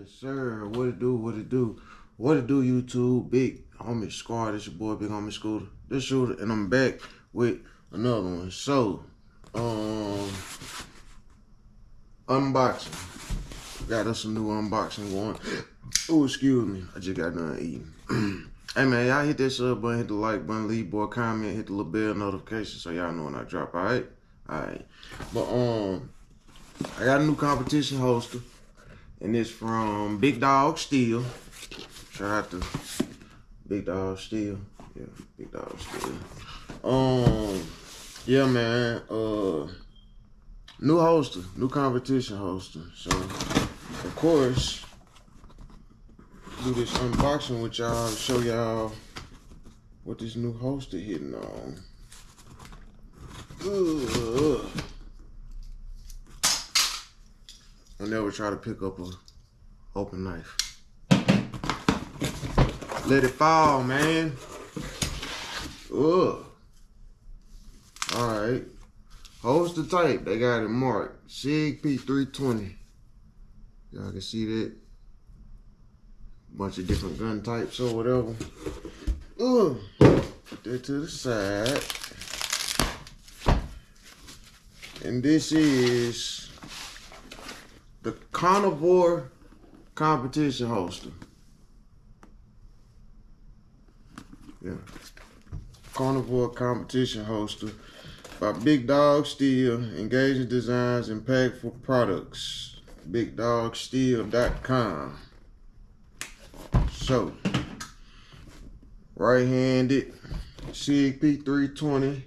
Yes, sir. What it do? What it do? What it do, YouTube? Big homie Squad. It's your boy, Big Homie Scooter. This shooter, and I'm back with another one. So, unboxing. Got us some new unboxing going. Oh, excuse me. I just got done eating. Hey man, y'all hit that sub button, hit the like button, leave boy comment, hit the little bell notification so y'all know when I drop. All right. But I got a new competition holster. And it's from Big Dog Steel. Shout out to Big Dog Steel. Yeah, Big Dog Steel. Yeah, man. New holster, new competition holster. So, of course, do this unboxing with y'all to show y'all what this new holster hitting on. I never try to pick up a open knife. Let it fall, man. Ugh. Alright. Holster type, they got it marked. SIG P320. Y'all can see that. Bunch of different gun types or whatever. Ugh. Put that to the side. And this is the Carnivore competition holster. Yeah. Carnivore competition holster by Big Dog Steel. Engaging designs, impactful products. BigDogSteel.com. So, right-handed, SIG P320.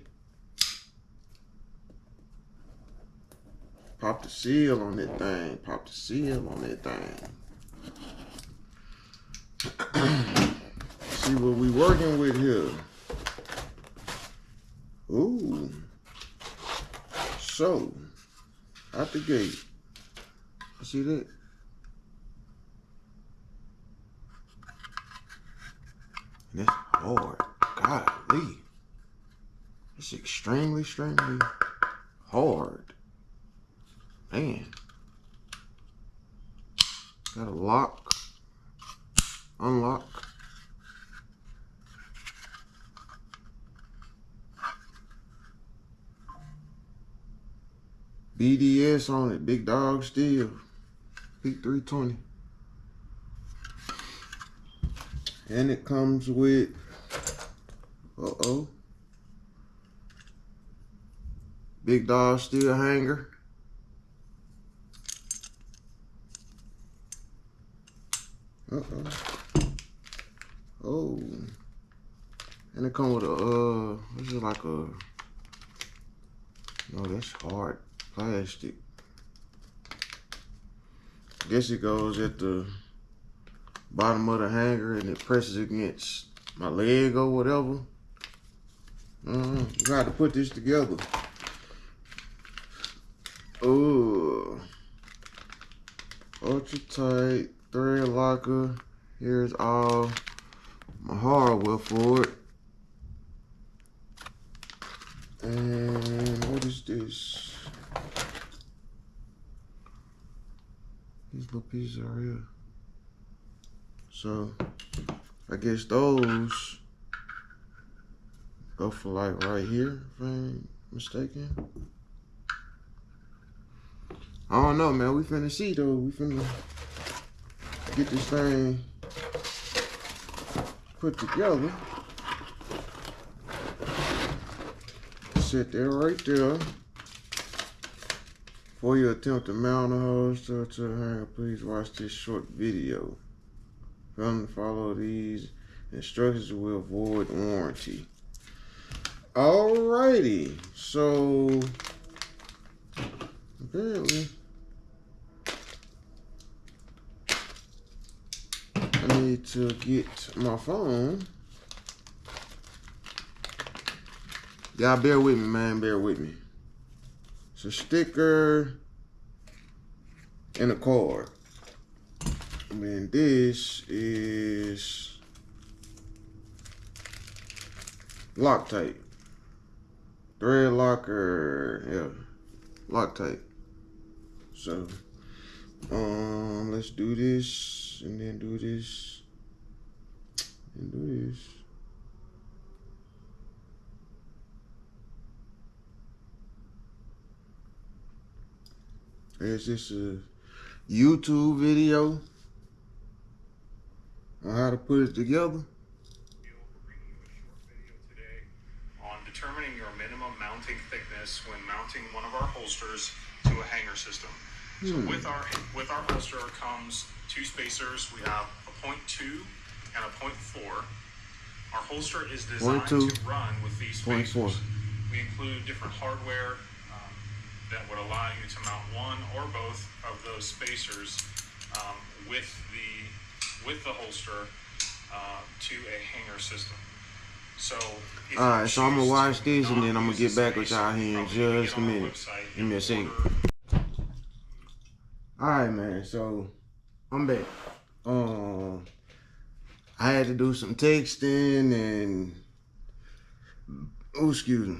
Pop the seal on that thing. Pop the seal on that thing. See what we working with here. Ooh. So, out the gate. See that? And that's hard. Golly. It's extremely hard. Man. Got a lock. Unlock. BDS on it. Big Dog Steel. P320. And it comes with Big Dog Steel hanger. Oh. And it come with a, this is like a, no, that's hard plastic. I guess it goes at the bottom of the hanger and it presses against my leg or whatever. You got to put this together. Oh. Ultra tight. Thread locker. Here's all my hardware for it. And what is this? These little pieces are here. So I guess those go for like right here, if I ain't mistaken. I don't know, man. We finna see though. We finna get this thing put together. Sit there right there. Before you attempt to mount a holster to the hanger, please watch this short video. Follow these instructions will avoid warranty. Alrighty, so apparently I need to get my phone. Y'all bear with me, man, bear with me. It's a sticker and a card. And then this is Loctite. Thread locker, yeah, Loctite. So, let's let's do this and then do this and do this. Is this a YouTube video on how to put it together? On determining your minimum mounting thickness when mounting one of our holsters to a hanger system. So with our holster comes two spacers. We have a 0.2 and a 0.4. Our holster is designed to run with these spacers. We include different hardware that would allow you to mount one or both of those spacers with the holster to a hanger system. So alright, so I'm gonna watch this and then I'm gonna get back with y'all here in just a minute. Give me a second. Alright, man, so I'm back. I had to do some texting and excuse me.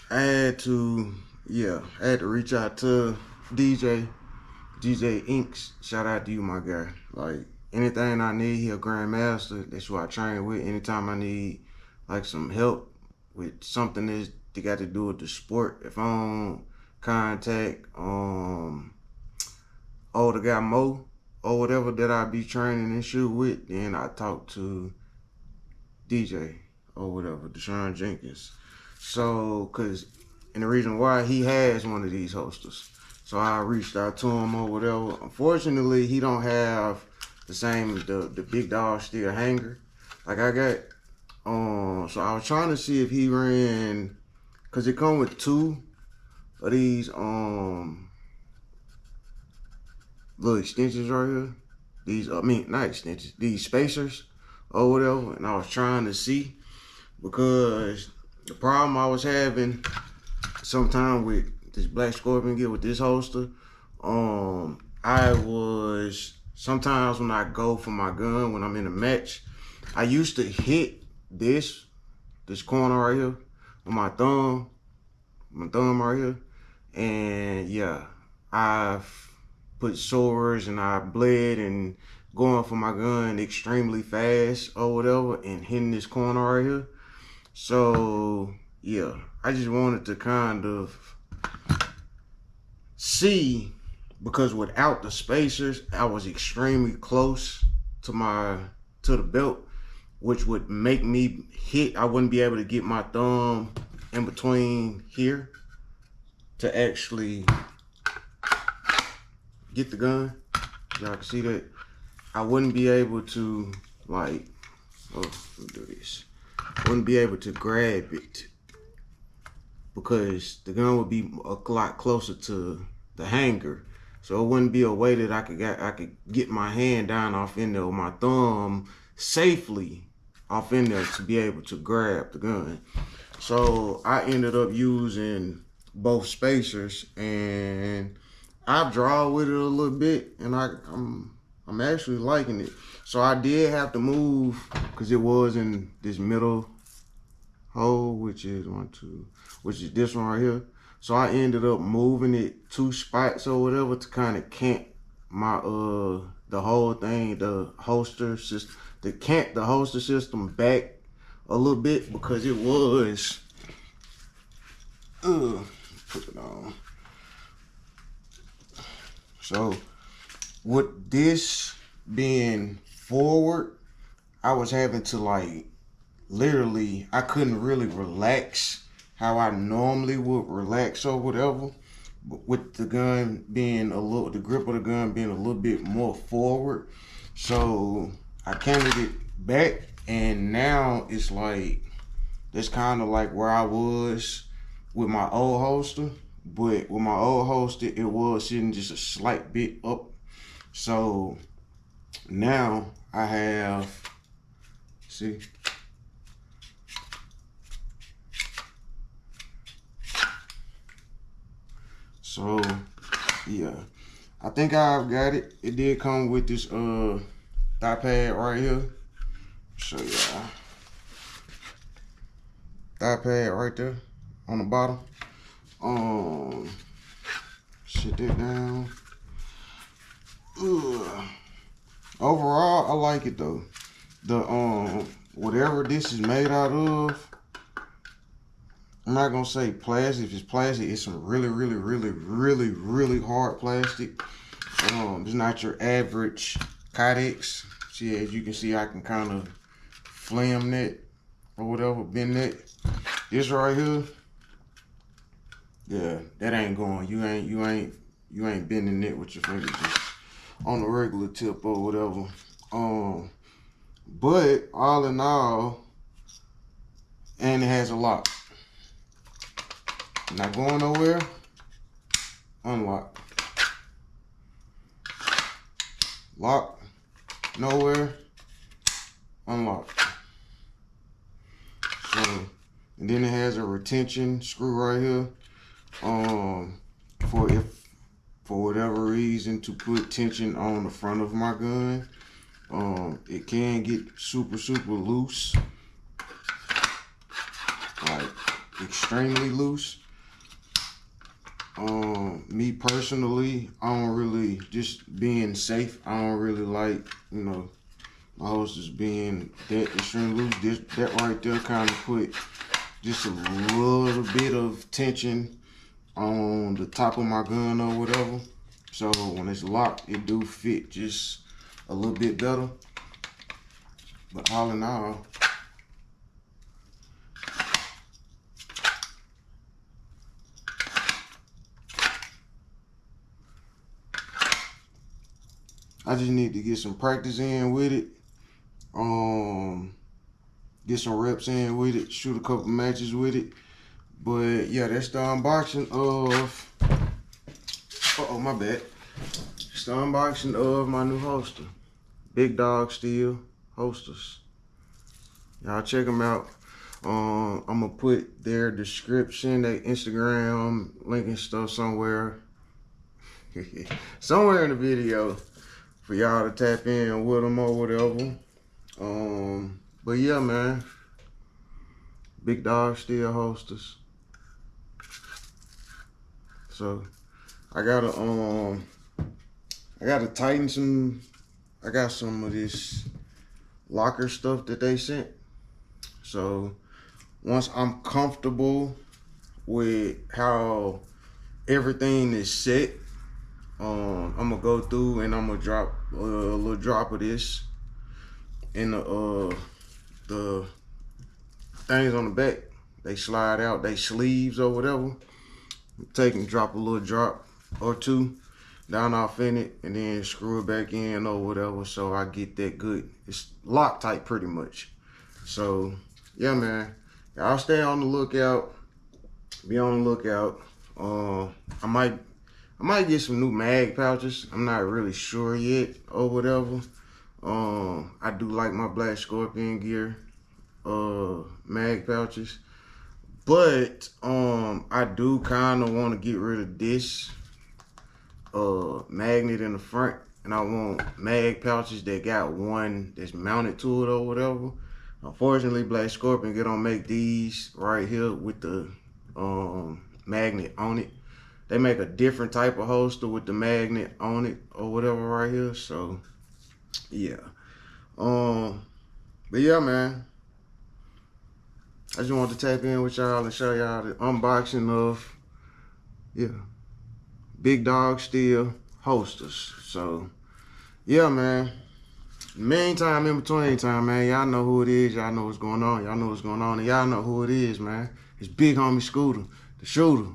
I had to reach out to DJ Inks. Shout out to you, my guy. Like anything I need, he a grandmaster. That's who I train with. Anytime I need like some help with something that got to do with the sport. If I don't contact the guy Mo or whatever that I be training and shoot with, then I talk to DJ or whatever, Deshaun Jenkins. So, and the reason why he has one of these holsters. So I reached out to him or whatever. Unfortunately, he don't have the same, the big dog steel hanger like I got. So I was trying to see if he ran, cause it come with two of these little extensions right here. These, not extensions, these spacers or whatever. And I was trying to see, because the problem I was having sometime with this Black Scorpion gear with this holster, I was, sometimes when I go for my gun, when I'm in a match, I used to hit this corner right here with my thumb right here. And yeah, I've put sores and I bled and going for my gun extremely fast or whatever and hitting this corner right here. So yeah, I just wanted to kind of see, because without the spacers, I was extremely close to the belt, which would make me hit. I wouldn't be able to get my thumb in between here to actually get the gun. Y'all can see that. I wouldn't be able to, like, let me do this. I wouldn't be able to grab it because the gun would be a lot closer to the hanger. So it wouldn't be a way that I could get my hand down off in there with my thumb safely off in there to be able to grab the gun. So I ended up using both spacers, and I've drawn with it a little bit, and I'm actually liking it. So I did have to move because it was in this middle hole, which is this one right here. So I ended up moving it 2 spots or whatever to kind of cant my the whole thing, the holster system, the holster system back a little bit, because it was put it on. So with this being forward, I was having to, like, literally, I couldn't really relax how I normally would relax or whatever, but with the gun being the grip of the gun being a little bit more forward. So I canted it back, and now it's like, that's kind of like where I was with my old holster. But with my old holster, it was sitting just a slight bit up. So now I have, see, so yeah, I think I've got it. It did come with this thigh pad right here. So yeah, thigh pad right there on the bottom. Sit that down. overall, I like it though. The whatever this is made out of, I'm not gonna say plastic. If it's plastic, it's some really hard plastic. It's not your average Kydex. See, as you can see, I can kind of flam that or whatever, bend that. This right here, yeah, that ain't going. You ain't bending it with your fingers, just on the regular tip or whatever. But all in all, and it has a lock. Not going nowhere. Unlock. Lock. Nowhere. Unlock. So, and then it has a retention screw right here. For whatever reason to put tension on the front of my gun. It can get super loose. Like extremely loose. Me personally, I don't really, just being safe, I don't really like, you know, my holsters being that extremely loose. That right there kind of put just a little bit of tension on the top of my gun or whatever. So when it's locked, it do fit just a little bit better. But all in all, I just need to get some practice in with it. Get some reps in with it, shoot a couple matches with it. But yeah, that's the unboxing of, uh-oh, my bad. It's the unboxing of my new holster. Big Dog Steel holsters. Y'all check them out. I'm gonna put their description, their Instagram link and stuff somewhere. Somewhere in the video for y'all to tap in with them or whatever. But yeah, man. Big Dog Steel holsters. So I gotta tighten some. I got some of this locker stuff that they sent. So once I'm comfortable with how everything is set, I'm gonna go through and I'm gonna drop a little drop of this in the things on the back. They slide out, they sleeves or whatever. Take and drop a little drop or two down off in it, and then screw it back in or whatever, so I get that good. It's Loctite pretty much. So yeah, man, I'll stay on the lookout. Be on the lookout. I might get some new mag pouches. I'm not really sure yet or whatever. I do like my Black Scorpion gear mag pouches, but I do kind of want to get rid of this magnet in the front, and I want mag pouches that got one that's mounted to it or whatever. Unfortunately, Black Scorpion, they don't make these right here with the magnet on it. They make a different type of holster with the magnet on it or whatever right here. So yeah. But yeah, man, I just wanted to tap in with y'all and show y'all the unboxing of, yeah, Big Dog Steel holsters. So yeah, man. Meantime, in between time, man, y'all know who it is. Y'all know what's going on. Y'all know what's going on, and y'all know who it is, man. It's Big Homie Scooter, the shooter.